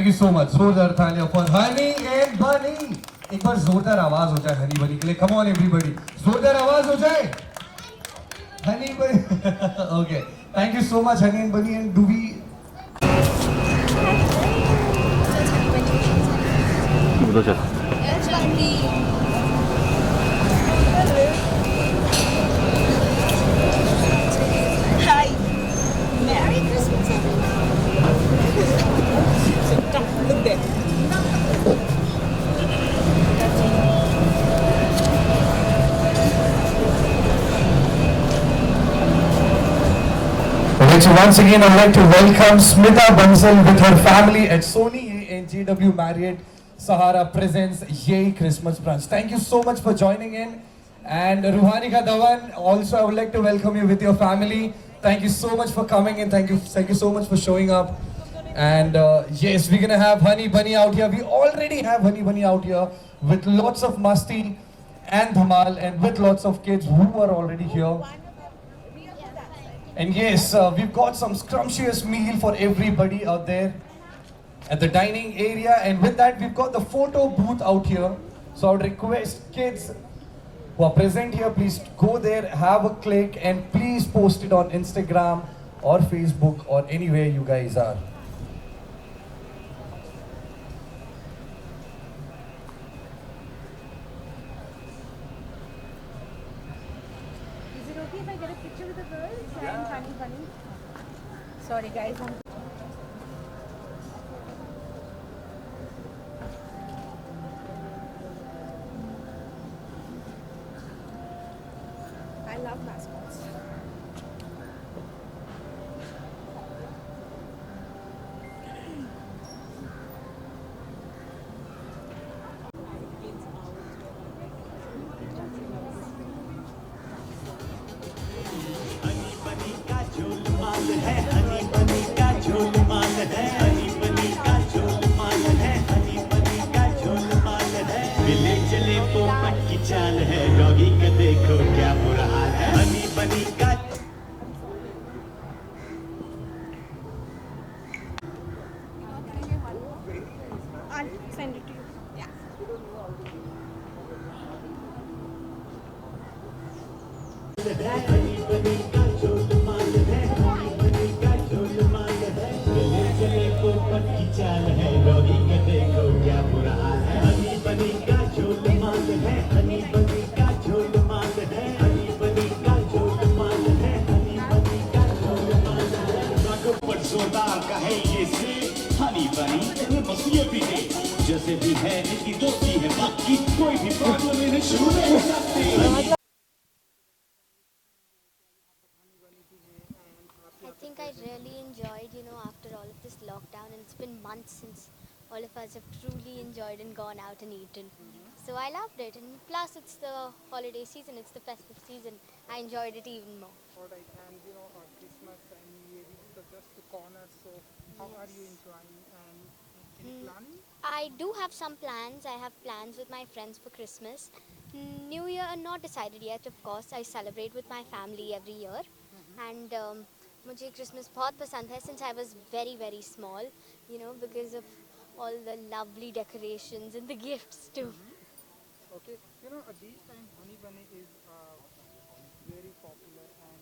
Thank you so much. जोरदार तालियां for Honey and Bunny. एक बार जोरदार आवाज हो जाए हनी बनी के लिए. Come on everybody. जोरदार आवाज हो जाए. Honey Bunny. Okay. Thank you so much Honey and Bunny. And do we? Hi. Merry Christmas, everyone. Look there. Alright, so once again I'd like to welcome Smita Bansal with her family at Sony and JW Marriott Sahara presents Yay Christmas Brunch. Thank you so much for joining in. And Ruhanika Dhawan, also I would like to welcome you with your family. Thank you so much for coming in. Thank you so much for showing up. And yes, we're gonna have Honey Bunny out here. We already have Honey Bunny out here with lots of masti and dhamal and with lots of kids who are already here. And yes, we've got some scrumptious meal for everybody out there at the dining area. And with that, we've got the photo booth out here. So I would request kids who are present here, please go there, have a click, and please post it on Instagram or Facebook or anywhere you guys are. Is it okay if I get a picture with the girls and Honey Bunny? Sorry, guys. I love mascots. चाल है doggy का देखो क्या बुरा हाल है हनी बनी का I'll send it to you. Yeah. Honey बनी का झोलमाल है हनी बनी का झोलमाल है गले गले पोपट की चाल है डॉगी का देखो क्या बुरा हाल है हनी बनी का झोलमाल है हनी बनी का झोलमाल है हनी बनी का झोलमाल है हनी बनी का झोलमाल है राघव पर जोरदार का है ये से हनी बनी इन्हें बस ये भी दे जैसे भी है इनकी दोस्ती है बाकी कोई भी प्रॉब्लम इन्हें शुरू नहीं हो सकती I think I really enjoyed, after all of this lockdown, and it's been months since all of us have truly enjoyed and gone out and eaten. So I loved it, and plus it's the holiday season, it's the festive season. I enjoyed it even more. Alright, and Christmas and New Year is just the corner, so how are you enjoying and any planning? I do have some plans. I have plans with my friends for Christmas. New Year, not decided yet, of course. I celebrate with my family every year. And मुझे Christmas बहुत पसंद है since I was very, very small, because of all the lovely decorations and the gifts too. Okay, these time Honey Bunny is very popular and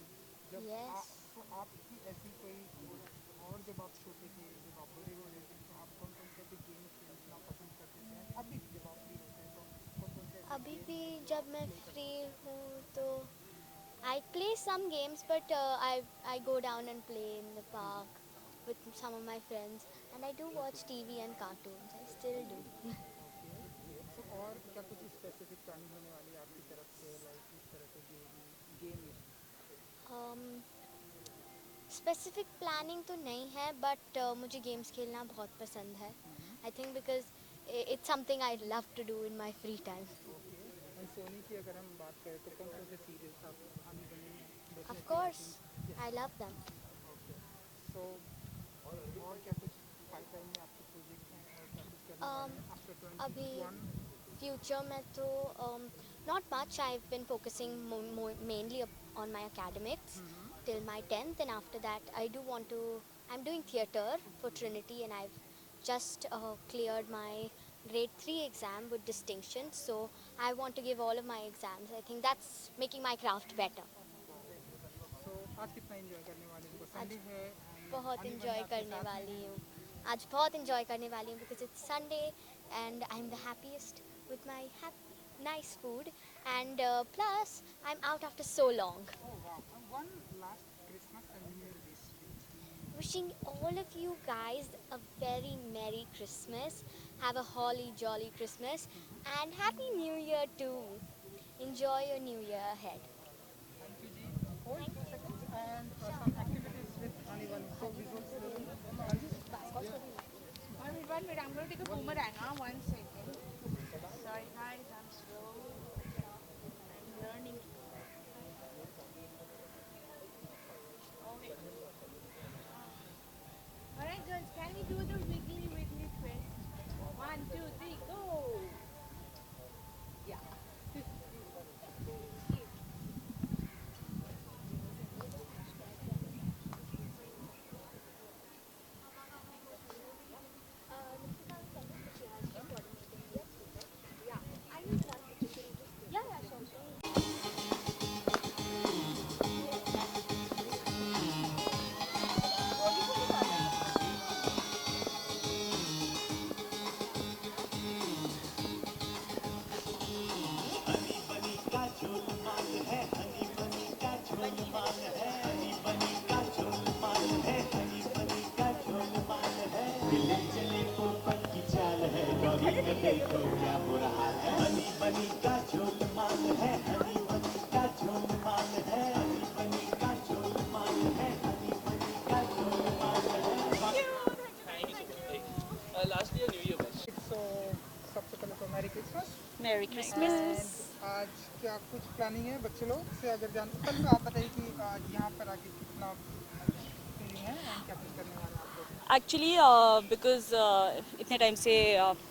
जब Yes. तो आपकी ऐसी कोई और जब आप छोटे थे जब आप बड़े हो रहे थे तो आप कौन कौन से गेम खेलना पसंद करते थे अभी भी जब आप फ्री होते हैं तो कौन कौन से अभी भी जब मैं free हूँ तो I play some games, but I go down and play in the park with some of my friends, and I do watch TV and cartoons. I still do. तो और क्या कुछ स्पेसिफिक प्लानिंग होने वाली है आपकी तरफ से लाइक इस तरह से गेम Specific planning तो नहीं है, but मुझे games खेलना बहुत पसंद है. I think because it's something I love to do in my free time. And Soni की अगर हम बात करें तो कौन कौन से सीरियल्स आप हनी बनी देखने Of course, I love them. Okay so और क्या कुछ पाइपलाइन में आपके प्रोजेक्ट हैं और क्या कुछ करने वाले हैं आफ्टर अभी 2021 future में तो not much. I've been focusing mainly on my academics till my 10th, and after that I do want to. I'm doing theatre for Trinity, and I've just cleared my grade 3 exam with distinction, so I want to give all of my exams. I think that's making my craft better. So आज कितना enjoy करने वाले हो? आज Sunday है and बहुत हनी बनी enjoy आपके करने साथ में वाली है। हूँ। आज बहुत इंजॉय करने वाली हूँ because it's Sunday and I'm the happiest with my nice food, and plus I'm out after so long. Oh wow. And one last Christmas and New Year wish. Wishing all of you guys a very Merry Christmas. Have a holly jolly Christmas and Happy New Year too. Enjoy your New Year ahead. Thank you, Ji. Hold 2 seconds and some activities with Honey Bunny. So visuals ले लो. हाँ जी. One minute, I'm going to take a boomerang. 1 second. Sorry guys, I'm slow. I'm learning. Okay. Alright girls, can we do the wiggly twist? 1, 2, 3, go! Yeah. Yeah, sure. Honey बनी का झोलमाल है, हनी बनी का झोलमाल है, हनी बनी का झोलमाल है, हनी बनी का झोलमाल है। दिले चले पोपट की चाल है, डॉगी का देखो क्या बुरा हाल है। हनी बनी का झोलमाल है, हनी बनी का झोलमाल है, हनी बनी का झोलमाल है, हनी बनी का झोलमाल है। Last year New Year was. So सबसे पहले तो मैरी क्रिसमस. Merry Christmas. आज क्या कुछ प्लानिंग है बच्चे लोग से अगर जान पहले तो आप बताइए कि यहाँ पर आके कितना फीलिंग है और क्या कुछ करने वाले हैं आप लोग. Actually, because इतने टाइम से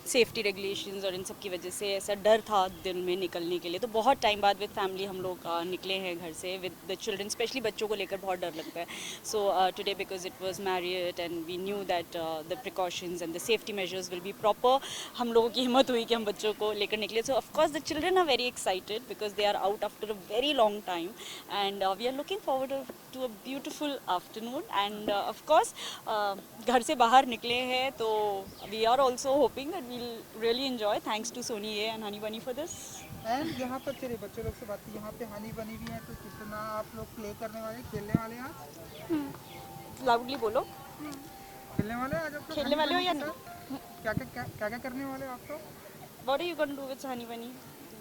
सेफ्टी रेगुलेशंस और इन सब की वजह से ऐसा डर था दिन में निकलने के लिए, तो बहुत टाइम बाद विद फैमिली हम लोग निकले हैं घर से विद द चिल्ड्रन, स्पेशली बच्चों को लेकर बहुत डर लगता है. So today because it was married and we knew that the precautions and the safety measures will be proper, हम लोगों की हिम्मत हुई कि हम बच्चों को लेकर निकले. So of course the children are very excited because they are out after a very long time and we are looking forward to a beautiful afternoon. And of course घर से बाहर निकले हैं तो we are also hoping that we'll really enjoy. Thanks to Sony Yay and Honey Bunny for this. And यहाँ पर चलिए बच्चे लोग से बात की, यहाँ पे हनी बनी भी है तो कितना आप लोग प्ले करने वाले खेलने वाले हैं आज? लाउडली बोलो. खेलने वाले हैं आज आप लोग? खेलने वाले हो या नहीं? क्या क्या करने वाले हो आप लोग? What are you going to do with Honey Bunny?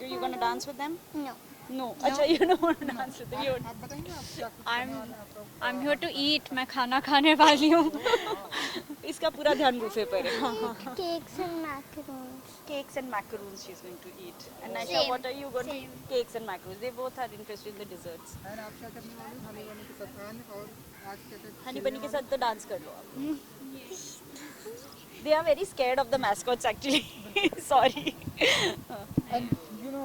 Are you going to dance with them? No. No. अच्छा, you don't want to dance with them. You आप बताएंगे आप क्या कुछ करने वाले हैं आप लोग? I'm here to eat. मैं खाना खाने वाली हूँ. इसका पूरा ध्यान बुफे पर है. Cakes and macaroons. Cakes and macaroons she's going to eat. And Naisha, what are you going to eat? Cakes and macaroons. They both are interested in the desserts. And आप क्या करने वाले हो हनी बनी के साथ? एंड और आज क्या हनी बनी के साथ तो डांस कर लो आप. They are very scared of the mascots actually. Sorry. And you know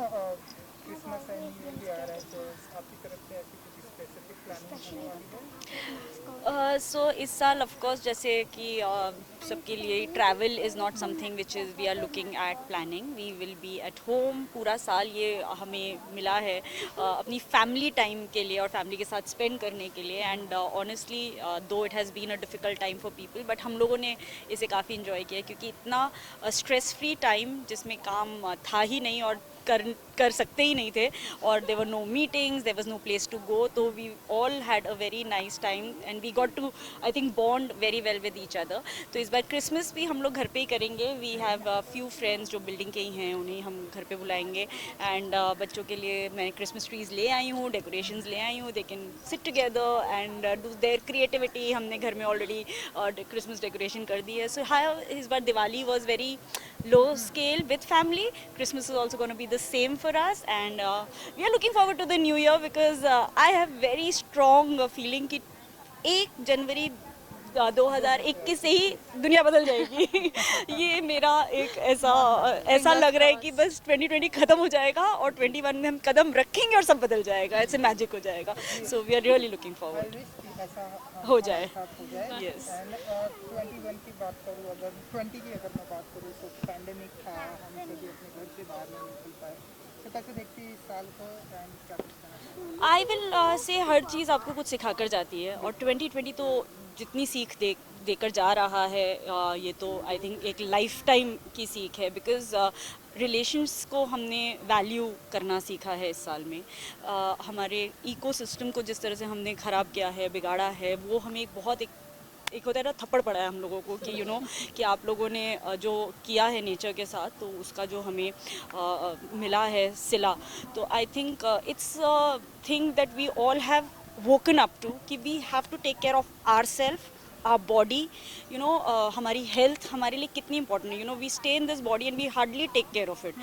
Christmas and New Year भी आ रहा है तो आपकी तरफ से ऐसी कुछ स्पेसिफिक प्लानिंग होने वाली है? सो इस साल ऑफ कोर्स जैसे कि सबके लिए travel is not something which is we are looking at planning. We will be at home पूरा साल. ये हमें मिला है अपनी फैमिली टाइम के लिए और फैमिली के साथ स्पेंड करने के लिए. And honestly though it has been a difficult time for people, but हम लोगों ने इसे काफ़ी इन्जॉय किया क्योंकि इतना स्ट्रेस फ्री टाइम जिसमें काम था ही नहीं और कर सकते ही नहीं थे, और there were no meetings, there was no place to go, तो we all had a very nice time and we got to I think bond very well with each other. तो इस बार क्रिसमस भी हम लोग घर पे ही करेंगे. वी हैव फ्यू फ्रेंड्स जो बिल्डिंग के ही हैं, उन्हें हम घर पे बुलाएंगे. एंड बच्चों के लिए मैं क्रिसमस ट्रीज़ ले आई हूँ, डेकोरेशंस ले आई हूँ. They can sit together and do their creativity. हमने घर में ऑलरेडी क्रिसमस डेकोरेशन कर दी है. सो हाँ, इस बार Diwali was very low scale with family. Christmas is also going to be the same for us, and we are looking forward to the new year because I have very strong feeling कि 1 जनवरी 2021 से ही दुनिया बदल जाएगी। ये मेरा एक ऐसा लग रहा है कि बस 2020 ख़त्म हो जाएगा और 21 में हम कदम रखेंगे और सब बदल जाएगा, ऐसे मैजिक हो जाएगा। So we are really looking forward ऐसा हो जाए। साथ हो जाए। Yes. एंड 21 की बात करूँ, अगर 20 की अगर मैं बात करूँ तो पैंडेमिक था, हम कभी अपने घर से बाहर नहीं निकल पाए, तो कैसे देखती है इस साल को एंड क्या कुछ कहना चाहिए? आई विल से हर चीज़ आपको कुछ सिखा कर जाती है और 2020 तो जितनी सीख देकर जा रहा है, ये तो आई थिंक एक लाइफ टाइम की सीख है। बिकॉज रिलेशंस को हमने वैल्यू करना सीखा है इस साल में। हमारे इकोसिस्टम को जिस तरह से हमने ख़राब किया है, बिगाड़ा है, वो हमें एक होता है ना, थप्पड़ पड़ा है हम लोगों को कि कि आप लोगों ने जो किया है नेचर के साथ, तो उसका जो हमें मिला है सिला। तो I think it's thing that we all have woken up to कि we have to take care of our self, our body, हमारी हेल्थ हमारे लिए कितनी इंपॉर्टेंट है। We stay in this body and we hardly take care of it.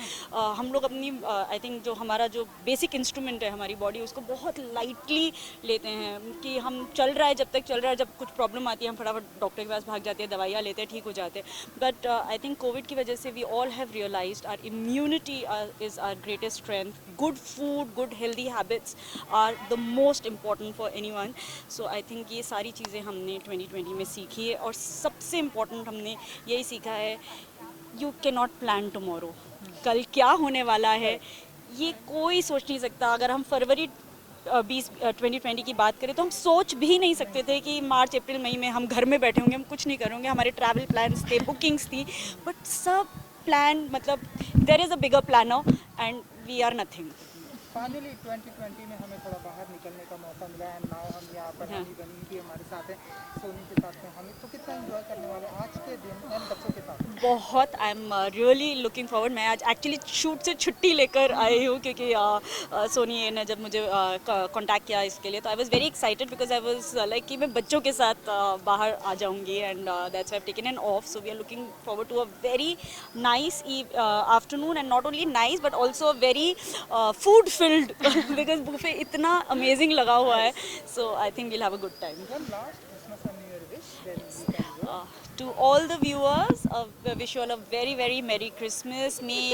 हम लोग अपनी I think जो हमारा जो बेसिक इंस्ट्रूमेंट है हमारी बॉडी, उसको बहुत लाइटली लेते हैं कि हम चल रहा है, जब तक चल रहा है, जब कुछ प्रॉब्लम आती है हम फटाफट डॉक्टर के पास भाग जाते हैं, दवाइयाँ लेते हैं, ठीक हो जाते हैं। बट आई थिंक कोविड की वजह से we all have realized our immunity is our greatest strength. Good food, good healthy habits are the most important for anyone. So I think ये सारी चीज़ें हमने 2020 में सीखी है और सबसे इम्पॉर्टेंट हमने यही सीखा है, you can not plan tomorrow. कल क्या होने वाला है ये कोई सोच नहीं सकता। अगर हम फरवरी 2020 की बात करें तो हम सोच भी नहीं सकते थे कि मार्च अप्रैल मई में हम घर में बैठे होंगे, हम कुछ नहीं करेंगे। हमारे ट्रैवल प्लान्स थे, बुकिंग्स थी, बट सब प्लान, मतलब there is a bigger planner and we are nothing. Finally 2020 में हमें थोड़ा बाहर निकलने का मौका मिला है। नाउ हम यहाँ पर हनी बनी भी हमारे साथ है, सोनी के साथ में हमें, तो कितना एंजॉय करने वाले हैं आज के दिन एंड बच्चों के साथ? बहुत, आई एम रियली लुकिंग फॉरवर्ड। मैं आज एक्चुअली शूट से छुट्टी लेकर आई हूँ क्योंकि सोनी ने जब मुझे कांटेक्ट किया इसके लिए, तो I was very excited because I was like कि मैं बच्चों के साथ बाहर आ जाऊँगी and that's why I have taken an off. So we are looking forward to a very nice afternoon and not only nice but also very food filled because buffet इतना amazing लगा हुआ है। So I think we'll have a good time. One last Christmas and New Year wish, then we can go. To all the viewers, wish you all a very, very Merry Christmas. May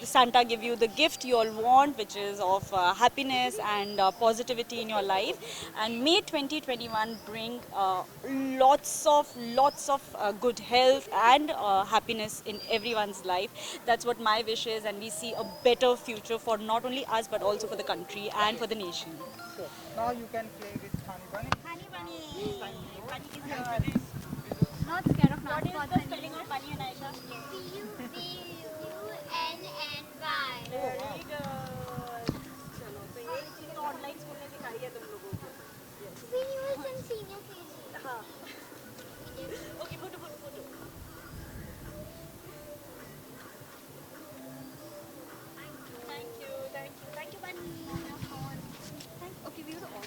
Santa give you the gift you all want, which is of happiness and positivity in your life. And may 2021 bring lots of good health and happiness in everyone's life. That's what my wish is, and we see a better future for not only us but also for the country and for the nation. So now you can play with Honey Bunny. Honey Bunny. Bunny is here. Not scared of What is the spelling of bunny, Anaisha? Bunny. Very good. चलो, तो ये चीज़ online school ने सिखाई है तुम लोगों को। We use in senior KG. हाँ। Okay, photo. Thank you, Bunny. Okay, we will all.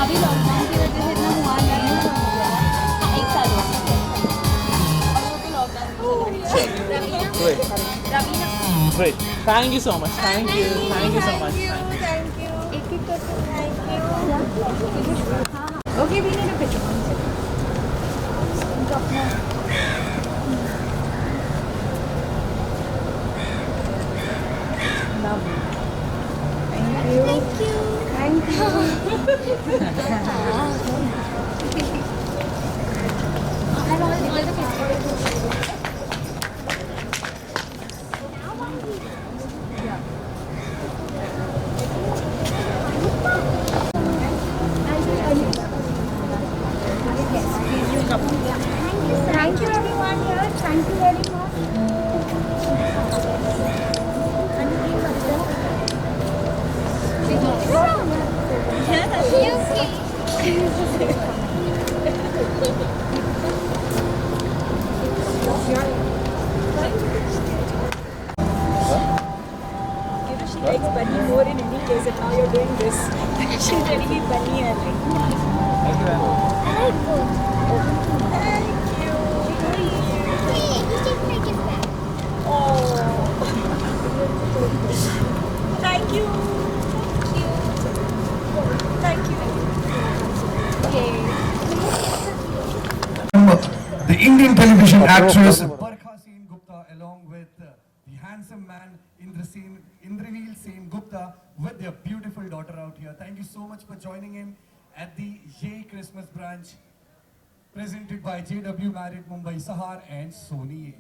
अभी लॉकडाउन की वजह से इतना हुआ नहीं है, हाँ, 1 साल हो गया। Great. Thank you so much. Thank you so much. Okay, we need a picture. She likes bunny more in any case, and now you're doing this. She's telling me bunny I like. Oh. Thank you. Thank you. The Indian television actress Barkha Sen Gupta, along with the handsome man Indranil Sen Gupta, with their beautiful daughter out here. Thank you so much for joining in at the Yay Christmas brunch, presented by JW Marriott Mumbai Sahar and Sony Yay.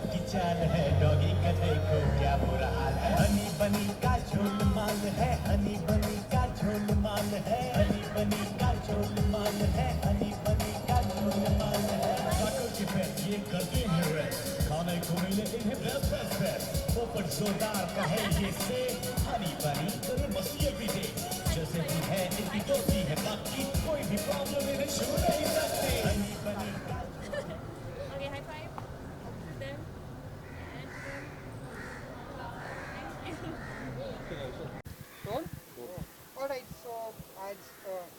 की चाल है doggy का देखो क्या बुरा हाल है हनी बनी का झोल माल है हनी बनी का झोल माल है हनी बनी का झोल माल है हनी बनी का झोल माल है काटो की पेट ये करती है रेस्ट खाने को मिले इन्हें बेस्ट बेस्ट बेस्ट पोपट जोरदार का है ये से हनी बनी करे बस ये भी दे जैसे भी है इनकी दोस्ती है बाकी कोई भी प्रॉब्लम इन्हें छू नहीं सकते हनी बनी का Okay, high five. Then. Alright, so आज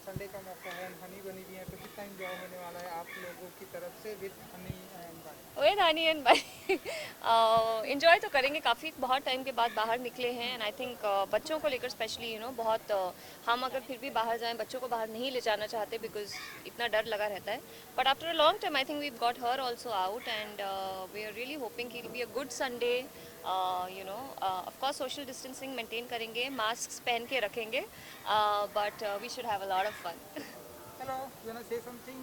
संडे का मौका है, हनी बनी भी है, तो कितना एंजॉय होने वाला है आप लोगों की तरफ से विद हनी एंड बनी? विद हनी एंड बनी एंजॉय तो करेंगे, काफ़ी बहुत टाइम के बाद बाहर निकले हैं एंड आई थिंक बच्चों को लेकर स्पेशली बहुत हम अगर फिर भी बाहर जाएं बच्चों को बाहर नहीं ले जाना चाहते बिकॉज इतना डर लगा रहता है, but after a long time I think we got her also out and we are really hoping कि be a good Sunday. Of course social distancing maintain करेंगे, मास्क पहन के रखेंगे, but we should have a lot of fun. Hello, you wanna say something?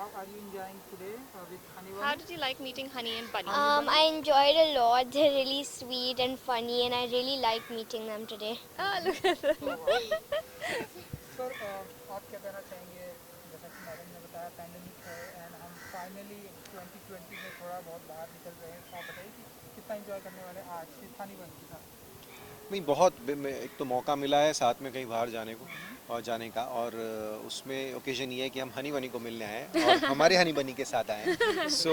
How are you enjoying today with Honey Bunny? How did you like meeting Honey and Bunny? I enjoyed a lot. They're really sweet and funny, and I really like meeting them today. Look at that. Sir, आप क्या कहना चाहेंगे? जैसा कि madam ने बताया pandemic है and हम फाइनली 2020 में थोड़ा बहुत बाहर निकल रहे हैं, तो आप बताइए कि कितना एंजॉय करने वाले हैं आज सिर्फ हनी बनी के साथ? नहीं, बहुत एक तो मौका मिला है साथ में कहीं बाहर जाने को और जाने का, और उसमें ओकेजन ये है कि हम हनी बनी को मिलने आए हैं और हमारे हनी बनी के साथ आए हैं, so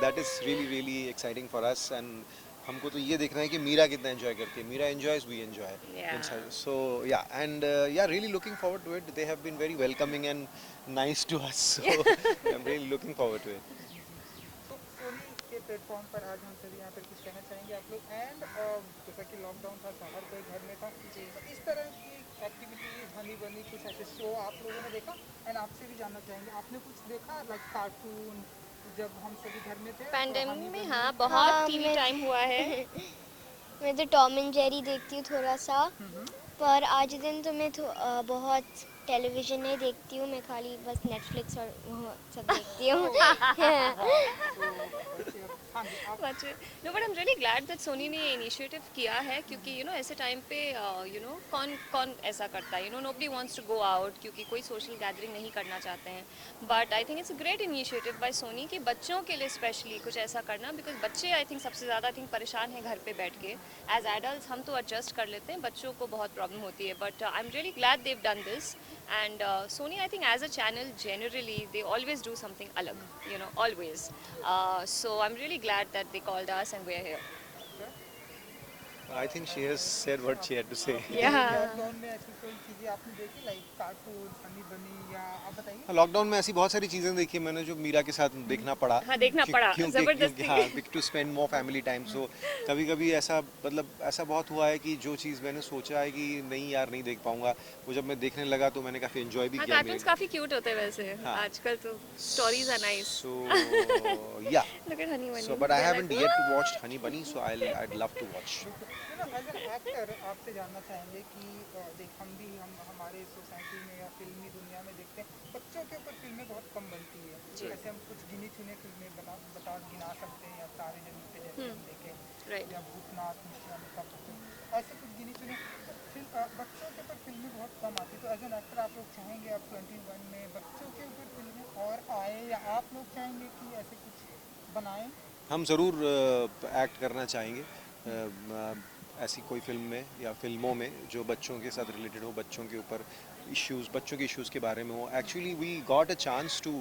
that is really really exciting for us. And हमको तो ये देखना है कि मीरा कितना एंजॉय करती है. Meera enjoys, we enjoy, so yeah, and yeah really looking forward to it. They have been very welcoming and nice to us, so I am really looking forward to it. तो सोनी के platform पर आज हम सभी यहाँ पर कुछ कहना चाहेंगे आप लोग, एंड जैसा कि लॉकडाउन था, हर कोई घर में था, तो इस तरह की एक्टिविटी हनी बनी कुछ ऐसे शो आप लोगों ने देखा, एंड आपसे भी जानना चाहेंगे आपने कुछ देखा लाइक कार्टून जब हम सभी घर में थे पैंडेमिक में? हाँ, बहुत टीवी टाइम हुआ है. मैं तो टॉम एंड जेरी देखती हूँ थोड़ा सा, पर आज दिन तो मैं बहुत टेलीविज़न नहीं देखती हूँ, मैं खाली बस नेटफ्लिक्स और वो सब देखती हूँ। No but I am really glad that Sony ने इनिशिएटिव किया है, क्योंकि यू नो ऐसे टाइम पे कौन ऐसा करता है, nobody wants to go out, क्योंकि कोई सोशल गैदरिंग नहीं करना चाहते हैं। But I think it's a great initiative by Sony कि बच्चों के लिए स्पेशली कुछ ऐसा करना, बिकॉज बच्चे आई थिंक सबसे ज़्यादा परेशान हैं घर पे बैठ के। एज एडल्ट हम तो एडजस्ट कर लेते हैं, बच्चों को बहुत प्रॉब्लम होती है। But I am really glad they've done this, and Sony, I think as a channel generally they always do something alag, always. So I'm really glad that they called us and we're here. I think she has said what she had to say. Yeah. Lockdown में ऐसी कोई चीजें आपने देखी, like cartoon, Honey बनी, या आप बताइए। लॉकडाउन में ऐसी बहुत सारी चीज़ें देखी मैंने जो मीरा के साथ देखना पड़ा। हाँ, देखना पड़ा, जबरदस्ती। हाँ, to spend more family time. So कभी-कभी ऐसा बहुत हुआ है कि जो चीज़ मैंने सोचा है कि नहीं यार नहीं देख पाऊंगा, वो जब मैं देखने लगा तो मैंने काफ़ी एंजॉय भी किया। कार्टून्स काफी क्यूट होते हैं वैसे। हाँ। आजकल तो stories are nice. So yeah. Look at Honey Bunny. So but I haven't yet watched Honey Bunny, so I'd love to watch. As an actor आपसे जानना चाहेंगे कि देख हम हमारे सोसाइटी में या फिल्मी दुनिया में देखते हैं बच्चों के ऊपर फिल्में बहुत कम बनती है। जैसे हम कुछ गिनी चुने फिल्में गिना सकते हैं, या तारे जमीन पे जैसे हम देखें, या भूतनाथ, मिश्रा, ऐसे कुछ गिनी चुने बच्चों के ऊपर फिल्में बहुत कम आती है। तो एज एन एक्टर आप लोग चाहेंगे आप 21 में बच्चों के ऊपर फिल्में और आए, या आप लोग चाहेंगे कि ऐसे कुछ बनाएं? हम ज़रूर एक्ट करना चाहेंगे ऐसी कोई फिल्म में या फिल्मों में जो बच्चों के साथ रिलेटेड हो, बच्चों के ऊपर बच्चों के इश्यूज़ के बारे में हो। Actually we got a chance to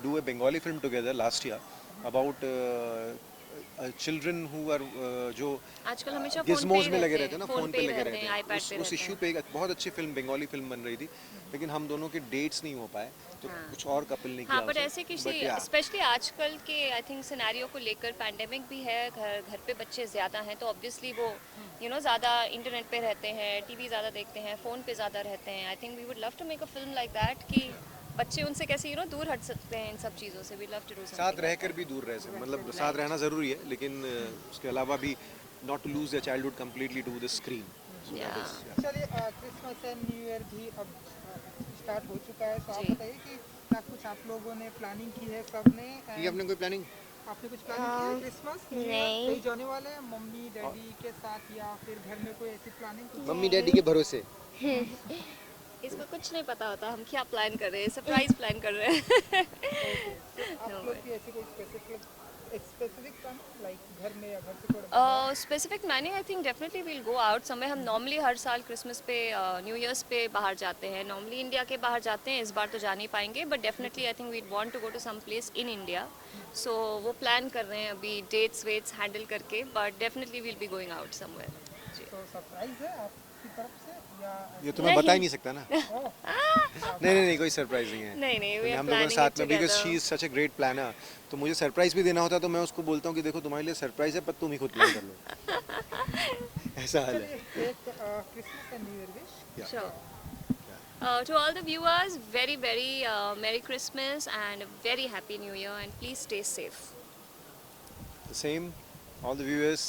do a Bengali film together last year about children who are जो आजकल हमेशा गिज़मोज़ में लगे रहते हैं ना, फोन पे लगे रहते हैं। iPad पे उस इश्यू पे एक बहुत अच्छी फिल्म, बंगाली फिल्म बन रही थी, लेकिन हम दोनों के डेट्स नहीं हो पाए, तो कुछ और कपल ने किया। हाँ, बट ऐसे किसी स्पेशली आजकल के आई थिंक सिनेरियो को लेकर, पैंडेमिक भी है, घर पे बच्चे ज़्यादा हैं, तो ऑब्वियसली वो ज़्यादा इंटरनेट पे रहते हैं, टीवी ज़्यादा देखते हैं, फ़ोन पे ज़्यादा रहते हैं। I think we would love to make a film like that कि बच्चे उनसे कैसे दूर हट सकते हैं इन सब चीज़ों से। We love to do something. साथ रहकर भी दूर रह सकते, मतलब साथ रहना ज़रूरी है, लेकिन उसके अलावा भी not to lose their childhood completely to the screen. चलिए, क्रिसमस एंड न्यू ईयर भी अब स्टार्ट हो चुका है, तो आप बताइए कि क्या कुछ आप लोगों ने प्लानिंग की है सबने? आपने कोई प्लानिंग? आपने कुछ प्लानिंग की है क्रिसमस नहीं। कहीं जाने वाले हैं मम्मी डैडी के साथ, या फिर घर में कोई ऐसी प्लानिंग? मम्मी डैडी के भरोसे। इसको कुछ नहीं पता होता हम क्या प्लान कर रहे हैं, सरप्राइज प्लान कर रहे हैं। आप लोग की ऐसी कोई स्पेसिफिक प्लान, लाइक घर में या घर से थोड़ा specific planning? I think definitely we'll go out somewhere. हम नॉर्मली हर साल क्रिसमस पे, न्यू ईयर्स पे बाहर जाते हैं, नॉर्मली इंडिया के बाहर जाते हैं। इस बार तो जा नहीं पाएंगे, but definitely I think we want to go to some place in India. So वो प्लान कर रहे हैं अभी, डेट्स वेट्स हैंडल करके, but definitely we'll be going out somewhere. तो सरप्राइज है आपकी तरफ से, या ये तो मैं बता ही नहीं सकता ना। नहीं, कोई सरप्राइज नहीं है। नहीं, हम लोगों के साथ में, because she is such a great planner, तो मुझे सरप्राइज भी देना होता तो मैं उसको बोलता हूँ कि देखो तुम्हारे लिए सरप्राइज है, पर तुम ही खुद प्लान कर लो। ऐसा हाल है। Christmas and New year wish. Sure. To all the viewers, very Merry Christmas and a very Happy New Year, and please stay safe. The same, all the viewers,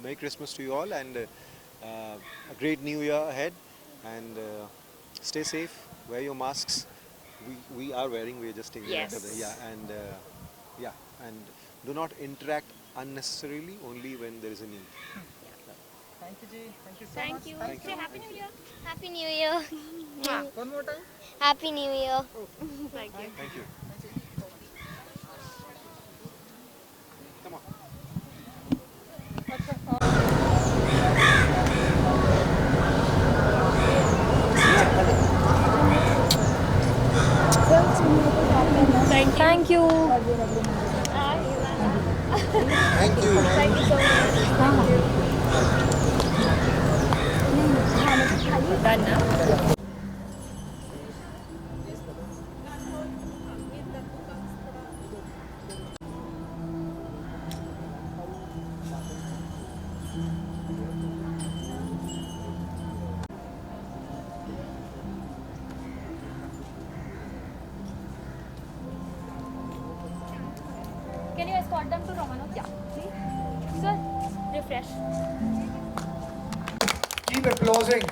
Merry Christmas to you all, and a great New Year ahead, and stay safe, wear your masks. We are wearing, we are just taking Yes. and do not interact unnecessarily, only when there is a need. Thank you ji, thank you so Thank much. you. Say Happy New Year. Happy New Year. One more time. Happy New Year. Thank you. Thank you. Come on. Thank you. Thank you. Thank you so much. Done now? Can you escort them to Romanov? Yeah, please. Sir, refresh. Keep applauding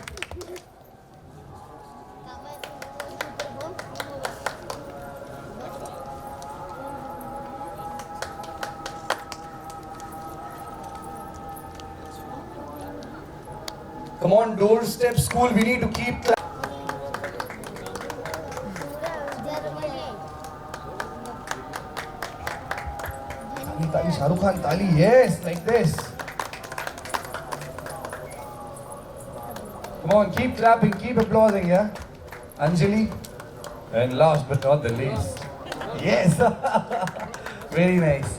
Come on, doorstep school. We need to keep. Tali, Shahrukh Khan, Tali, yes, like this. Come on, keep clapping, keep applauding, yeah? Anjali. And last but not the least. Yes. Very nice.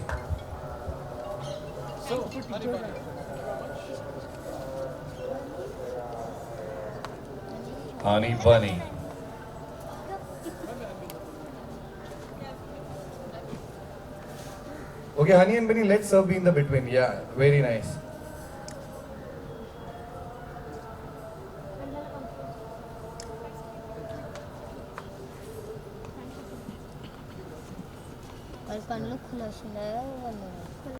Honey Bunny. Okay, Honey and Bunny, let's be in the between. Yeah, very nice. Kalau kan lu kena sini,